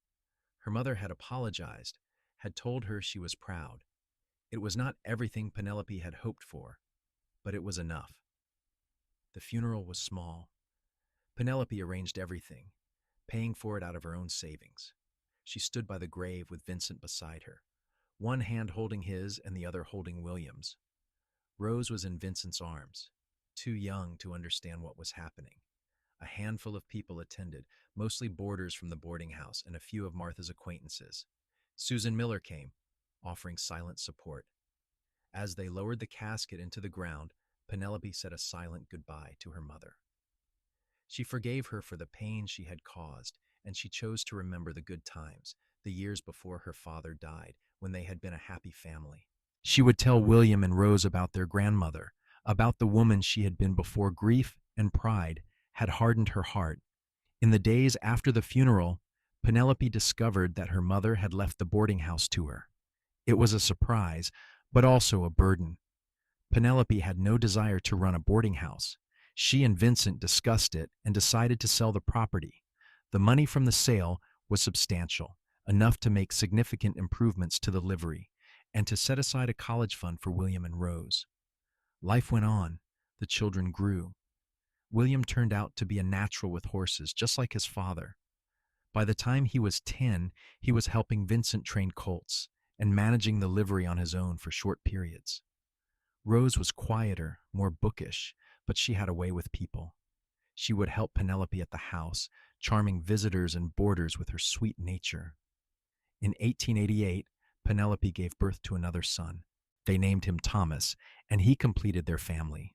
Her mother had apologized, had told her she was proud. It was not everything Penelope had hoped for, but it was enough. The funeral was small. Penelope arranged everything, paying for it out of her own savings. She stood by the grave with Vincent beside her, one hand holding his and the other holding William's. Rose was in Vincent's arms, too young to understand what was happening. A handful of people attended, mostly boarders from the boarding house and a few of Martha's acquaintances. Susan Miller came, offering silent support. As they lowered the casket into the ground, Penelope said a silent goodbye to her mother. She forgave her for the pain she had caused, and she chose to remember the good times, the years before her father died, when they had been a happy family. She would tell William and Rose about their grandmother, about the woman she had been before grief and pride had hardened her heart. In the days after the funeral, Penelope discovered that her mother had left the boarding house to her. It was a surprise, but also a burden. Penelope had no desire to run a boarding house. She and Vincent discussed it and decided to sell the property. The money from the sale was substantial, enough to make significant improvements to the livery, and to set aside a college fund for William and Rose. Life went on. The children grew. William turned out to be a natural with horses, just like his father. By the time he was 10, he was helping Vincent train colts and managing the livery on his own for short periods. Rose was quieter, more bookish, but she had a way with people. She would help Penelope at the house, charming visitors and boarders with her sweet nature. In 1888, Penelope gave birth to another son. They named him Thomas, and he completed their family.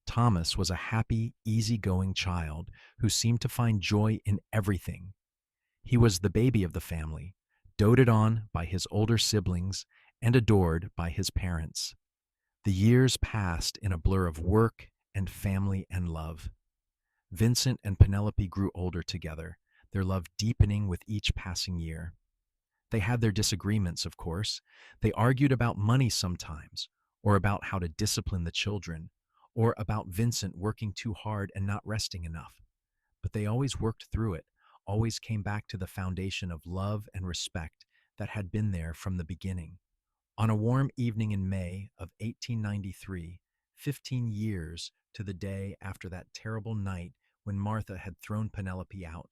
Thomas was a happy, easygoing child who seemed to find joy in everything. He was the baby of the family, doted on by his older siblings and adored by his parents. The years passed in a blur of work and family and love. Vincent and Penelope grew older together, their love deepening with each passing year. They had their disagreements, of course. They argued about money sometimes, or about how to discipline the children, or about Vincent working too hard and not resting enough. But they always worked through it, always came back to the foundation of love and respect that had been there from the beginning. On a warm evening in May of 1893, 15 years to the day after that terrible night when Martha had thrown Penelope out,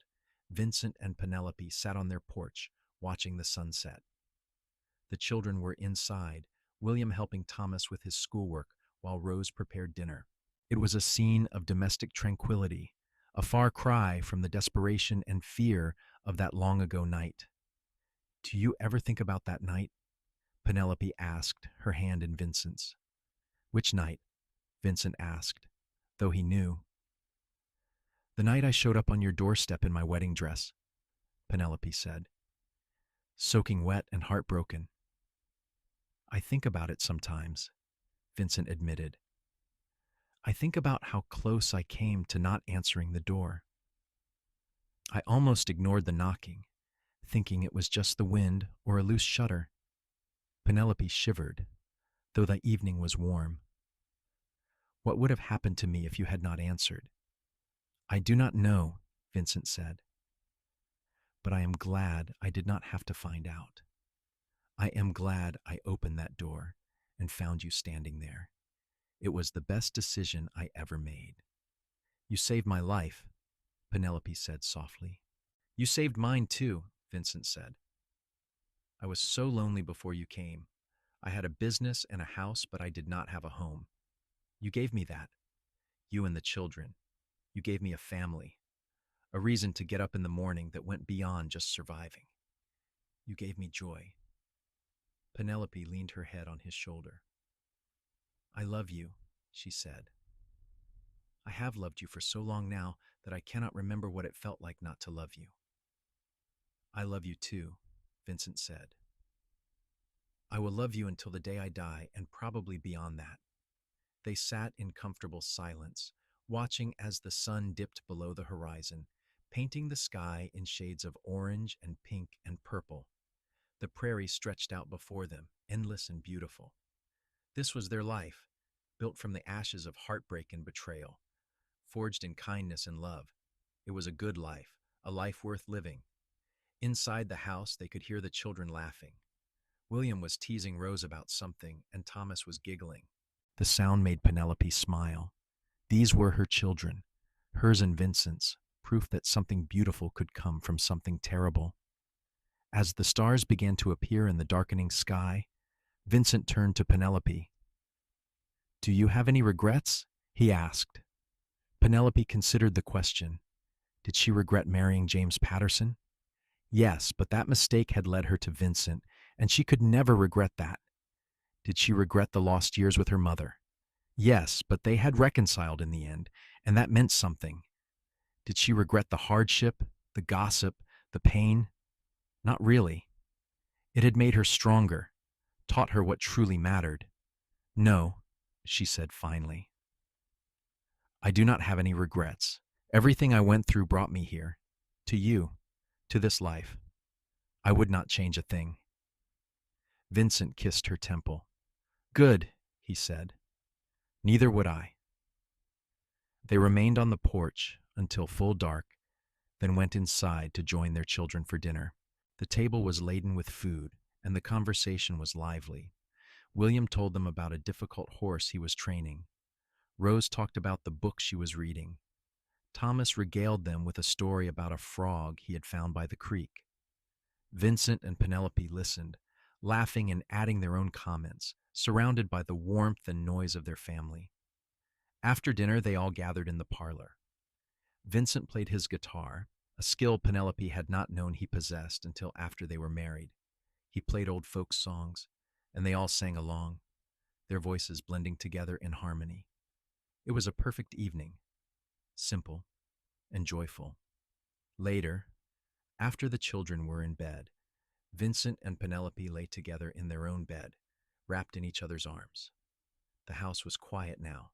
Vincent and Penelope sat on their porch, watching the sunset. The children were inside, William helping Thomas with his schoolwork, while Rose prepared dinner. It was a scene of domestic tranquility, a far cry from the desperation and fear of that long ago night. Do you ever think about that night? Penelope asked, her hand in Vincent's. Which night? Vincent asked, though he knew. The night I showed up on your doorstep in my wedding dress, Penelope said, soaking wet and heartbroken. I think about it sometimes, Vincent admitted. I think about how close I came to not answering the door. I almost ignored the knocking, thinking it was just the wind or a loose shutter. Penelope shivered, though the evening was warm. What would have happened to me if you had not answered? I do not know, Vincent said. But I am glad I did not have to find out. I am glad I opened that door and found you standing there. It was the best decision I ever made. You saved my life, Penelope said softly. You saved mine too, Vincent said. I was so lonely before you came. I had a business and a house, but I did not have a home. You gave me that. You and the children. You gave me a family, a reason to get up in the morning that went beyond just surviving. You gave me joy. Penelope leaned her head on his shoulder. I love you, she said. I have loved you for so long now that I cannot remember what it felt like not to love you. I love you too, Vincent said. I will love you until the day I die, and probably beyond that. They sat in comfortable silence, watching as the sun dipped below the horizon, painting the sky in shades of orange and pink and purple. The prairie stretched out before them, endless and beautiful. This was their life, built from the ashes of heartbreak and betrayal, forged in kindness and love. It was a good life, a life worth living. Inside the house, they could hear the children laughing. William was teasing Rose about something, and Thomas was giggling. The sound made Penelope smile. These were her children, hers and Vincent's, proof that something beautiful could come from something terrible. As the stars began to appear in the darkening sky, Vincent turned to Penelope. Do you have any regrets? He asked. Penelope considered the question. Did she regret marrying James Patterson? Yes, but that mistake had led her to Vincent, and she could never regret that. Did she regret the lost years with her mother? Yes, but they had reconciled in the end, and that meant something. Did she regret the hardship, the gossip, the pain? Not really. It had made her stronger, taught her what truly mattered. No, she said finally. I do not have any regrets. Everything I went through brought me here, to you, to this life. I would not change a thing. Vincent kissed her temple. Good, he said. Neither would I. They remained on the porch until full dark, then went inside to join their children for dinner. The table was laden with food, and the conversation was lively. William told them about a difficult horse he was training. Rose talked about the book she was reading. Thomas regaled them with a story about a frog he had found by the creek. Vincent and Penelope listened, laughing and adding their own comments, surrounded by the warmth and noise of their family. After dinner, they all gathered in the parlor. Vincent played his guitar, a skill Penelope had not known he possessed until after they were married. He played old folk songs, and they all sang along, their voices blending together in harmony. It was a perfect evening, simple and joyful. Later, after the children were in bed, Vincent and Penelope lay together in their own bed, wrapped in each other's arms. The house was quiet now,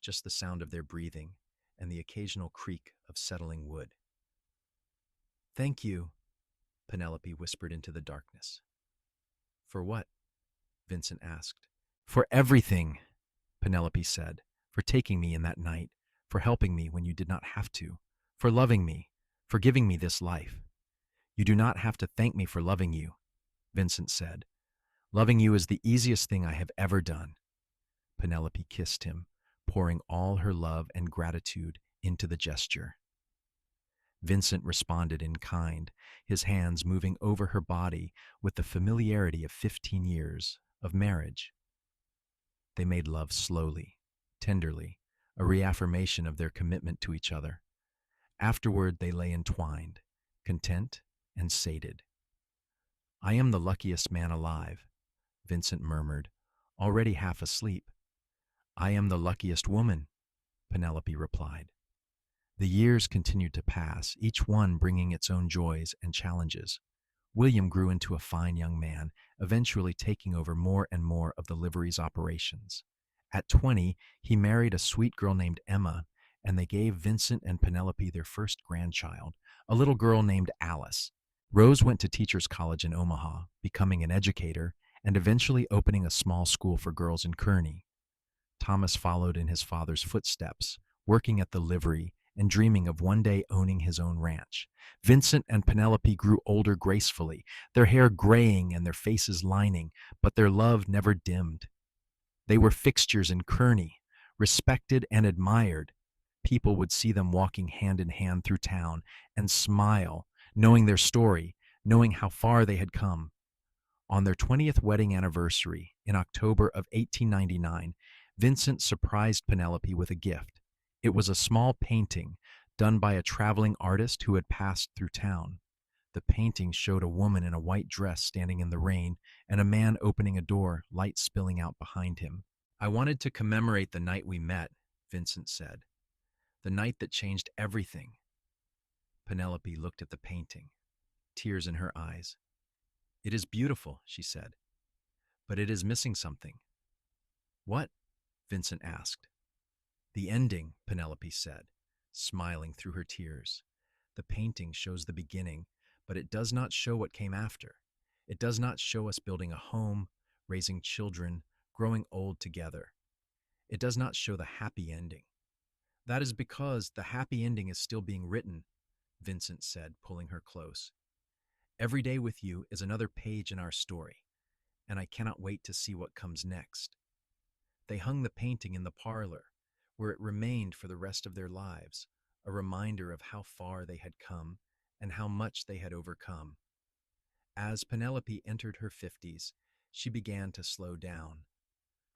just the sound of their breathing and the occasional creak of settling wood. Thank you, Penelope whispered into the darkness. For what? Vincent asked. For everything, Penelope said, for taking me in that night, for helping me when you did not have to, for loving me, for giving me this life. You do not have to thank me for loving you, Vincent said. Loving you is the easiest thing I have ever done. Penelope kissed him, pouring all her love and gratitude into the gesture. Vincent responded in kind, his hands moving over her body with the familiarity of 15 years of marriage. They made love slowly, tenderly, a reaffirmation of their commitment to each other. Afterward, they lay entwined, content and sated. I am the luckiest man alive, Vincent murmured, already half asleep. I am the luckiest woman, Penelope replied. The years continued to pass, each one bringing its own joys and challenges. William grew into a fine young man, eventually taking over more and more of the livery's operations. At 20, he married a sweet girl named Emma, and they gave Vincent and Penelope their first grandchild, a little girl named Alice. Rose went to Teachers College in Omaha, becoming an educator, and eventually opening a small school for girls in Kearney. Thomas followed in his father's footsteps, working at the livery and dreaming of one day owning his own ranch. Vincent and Penelope grew older gracefully, their hair graying and their faces lining, but their love never dimmed. They were fixtures in Kearney, respected and admired. People would see them walking hand in hand through town and smile, knowing their story, knowing how far they had come. On their 20th wedding anniversary, in October of 1899, Vincent surprised Penelope with a gift. It was a small painting done by a traveling artist who had passed through town. The painting showed a woman in a white dress standing in the rain and a man opening a door, light spilling out behind him. I wanted to commemorate the night we met, Vincent said. The night that changed everything. Penelope looked at the painting, tears in her eyes. It is beautiful, she said, but it is missing something. What? Vincent asked. The ending, Penelope said, smiling through her tears. The painting shows the beginning, but it does not show what came after. It does not show us building a home, raising children, growing old together. It does not show the happy ending. That is because the happy ending is still being written, Vincent said, pulling her close. Every day with you is another page in our story, and I cannot wait to see what comes next. They hung the painting in the parlor, where it remained for the rest of their lives, a reminder of how far they had come and how much they had overcome. As Penelope entered her 50s, she began to slow down.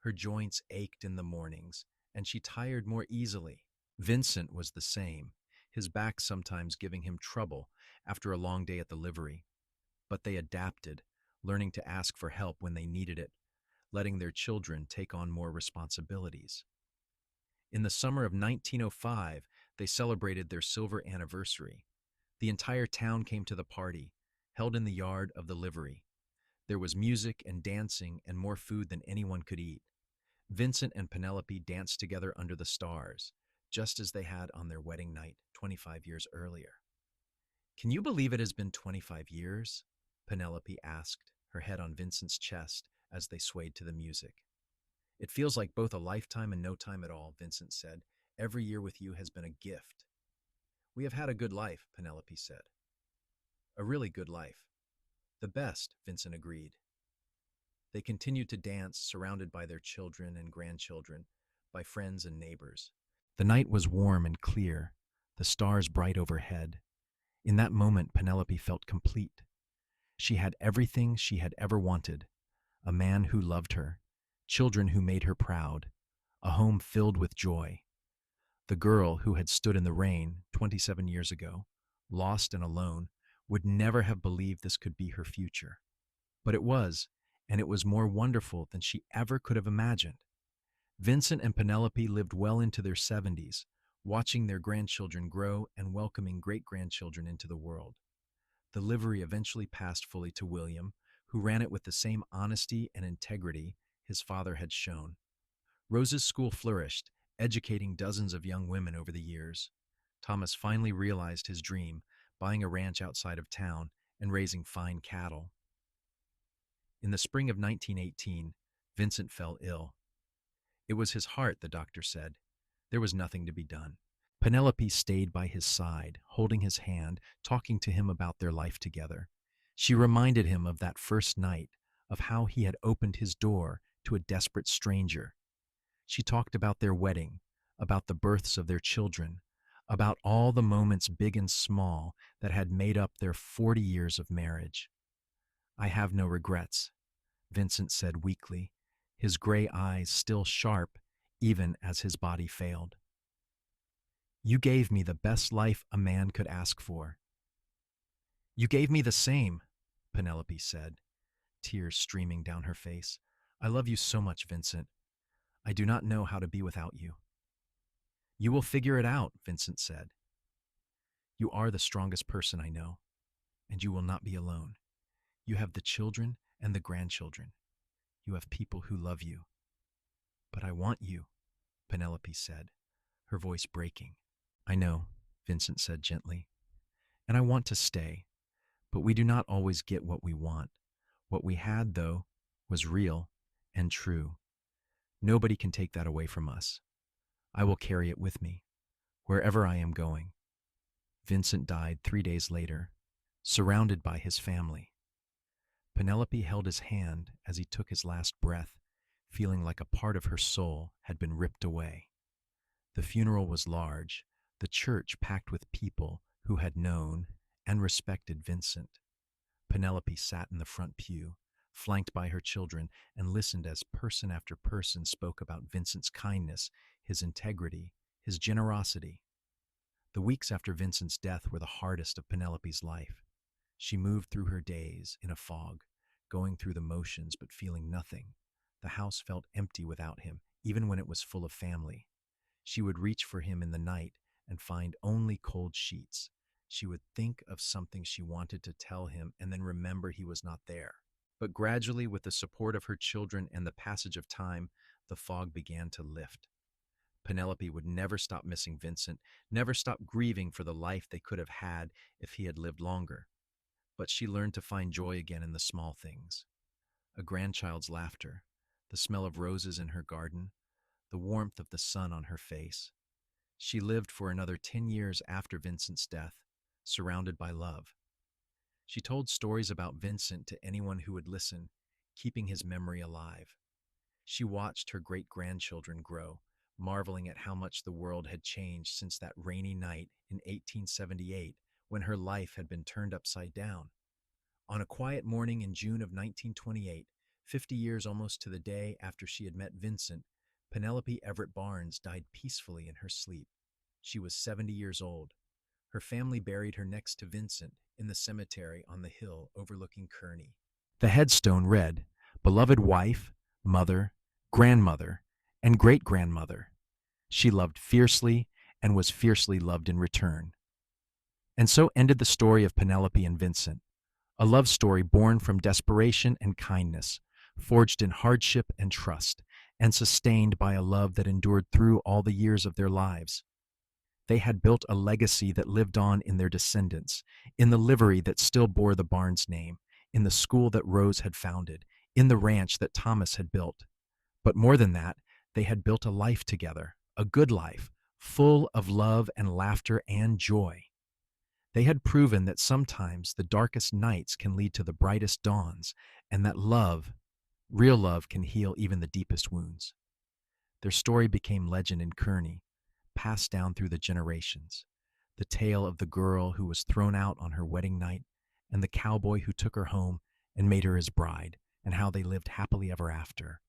Her joints ached in the mornings, and she tired more easily. Vincent was the same, his back sometimes giving him trouble after a long day at the livery. But they adapted, learning to ask for help when they needed it, letting their children take on more responsibilities. In the summer of 1905, they celebrated their silver anniversary. The entire town came to the party, held in the yard of the livery. There was music and dancing and more food than anyone could eat. Vincent and Penelope danced together under the stars, just as they had on their wedding night 25 years earlier. Can you believe it has been 25 years? Penelope asked, her head on Vincent's chest as they swayed to the music. It feels like both a lifetime and no time at all, Vincent said. Every year with you has been a gift. We have had a good life, Penelope said. A really good life. The best, Vincent agreed. They continued to dance, surrounded by their children and grandchildren, by friends and neighbors. The night was warm and clear, the stars bright overhead. In that moment, Penelope felt complete. She had everything she had ever wanted: a man who loved her, children who made her proud, a home filled with joy. The girl who had stood in the rain 27 years ago, lost and alone, would never have believed this could be her future. But it was, and it was more wonderful than she ever could have imagined. Vincent and Penelope lived well into their 70s, watching their grandchildren grow and welcoming great-grandchildren into the world. The livery eventually passed fully to William, who ran it with the same honesty and integrity his father had shown. Rose's school flourished, educating dozens of young women over the years. Thomas finally realized his dream, buying a ranch outside of town and raising fine cattle. In the spring of 1918, Vincent fell ill. It was his heart, the doctor said. There was nothing to be done. Penelope stayed by his side, holding his hand, talking to him about their life together. She reminded him of that first night, of how he had opened his door to a desperate stranger. She talked about their wedding, about the births of their children, about all the moments big and small that had made up their 40 years of marriage. I have no regrets, Vincent said weakly, his gray eyes still sharp even as his body failed. You gave me the best life a man could ask for. You gave me the same, Penelope said, tears streaming down her face. I love you so much, Vincent. I do not know how to be without you. You will figure it out, Vincent said. You are the strongest person I know, and you will not be alone. You have the children and the grandchildren. You have people who love you. But I want you, Penelope said, her voice breaking. I know, Vincent said gently, and I want to stay, but we do not always get what we want. What we had, though, was real and true. Nobody can take that away from us. I will carry it with me, wherever I am going. Vincent died 3 days later, surrounded by his family. Penelope held his hand as he took his last breath, feeling like a part of her soul had been ripped away. The funeral was large, the church packed with people who had known and respected Vincent. Penelope sat in the front pew, flanked by her children, and listened as person after person spoke about Vincent's kindness, his integrity, his generosity. The weeks after Vincent's death were the hardest of Penelope's life. She moved through her days in a fog, going through the motions but feeling nothing. The house felt empty without him, even when it was full of family. She would reach for him in the night and find only cold sheets. She would think of something she wanted to tell him and then remember he was not there. But gradually, with the support of her children and the passage of time, the fog began to lift. Penelope would never stop missing Vincent, never stop grieving for the life they could have had if he had lived longer. But she learned to find joy again in the small things. A grandchild's laughter, the smell of roses in her garden, the warmth of the sun on her face. She lived for another 10 years after Vincent's death, surrounded by love. She told stories about Vincent to anyone who would listen, keeping his memory alive. She watched her great-grandchildren grow, marveling at how much the world had changed since that rainy night in 1878 when her life had been turned upside down. On a quiet morning in June of 1928, 50 years almost to the day after she had met Vincent, Penelope Everett Barnes died peacefully in her sleep. She was 70 years old. Her family buried her next to Vincent in the cemetery on the hill overlooking Kearney. The headstone read, "Beloved wife, mother, grandmother, and great-grandmother. She loved fiercely and was fiercely loved in return." And so ended the story of Penelope and Vincent, a love story born from desperation and kindness, forged in hardship and trust, and sustained by a love that endured through all the years of their lives. They had built a legacy that lived on in their descendants, in the livery that still bore the Barnes name, in the school that Rose had founded, in the ranch that Thomas had built. But more than that, they had built a life together, a good life, full of love and laughter and joy. They had proven that sometimes the darkest nights can lead to the brightest dawns, and that love, real love, can heal even the deepest wounds. Their story became legend in Kearney, passed down through the generations. The tale of the girl who was thrown out on her wedding night, and the cowboy who took her home and made her his bride, and how they lived happily ever after.